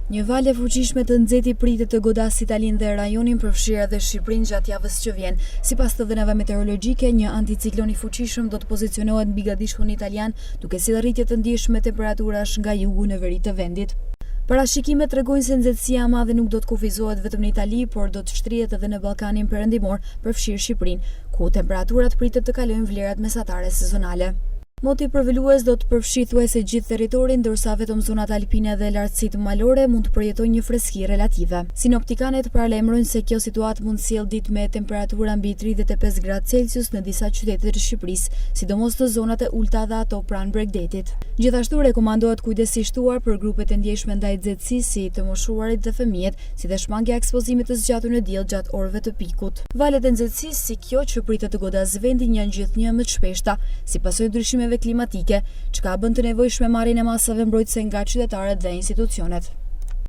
Një valë e fuqishme të nxehtë pritet të godasë Italinë dhe rajonin, përfshirë edhe Shqipërinë gjatë javës që vjen. Sipas të dhënave meteorologjike, një anticiklon i fuqishëm do të pozicionohet mbi gabishkun italian, duke sjellë rritje të ndjeshme temperaturash nga jugu në veri të vendit. Parashikimet tregojnë se nxehtësia e madhe nuk do të kufizohet vetëm në Itali, por do të shtrihet edhe në Ballkanin Perëndimor, përfshirë Shqipërinë, ku temperaturat pritet të kalojnë vlerat mesatare sezonale. Moti përvolues do të përfshijë thuajse gjithë territorin, ndërsa vetëm zonat alpine dhe lartësitë malore mund të përjetojnë një freski relative. Sinoptikanet paralajmërojnë se kjo situatë mund sjellë ditë me temperatura mbi 35 gradë Celsius në disa qytete të Shqipërisë, sidomos në zonat e ulta dhe ato pranë Bregdetit. Gjithashtu rekomandohet kujdesi i shtuar për grupet e ndjeshme ndaj nxehtësisë, si të moshuarit dhe fëmijët, si dhe shmangja e ekspozimit të zgjatur në diell gjatë orëve të pikut. Valet e nxehtësisë si kjo që pritet të godasë vendin janë gjithnjë më të shpeshta, si pasojë ndryshimeve klimatike, çka bën të nevojshme marrjen e masave mbrojtëse nga qytetarët dhe institucionet.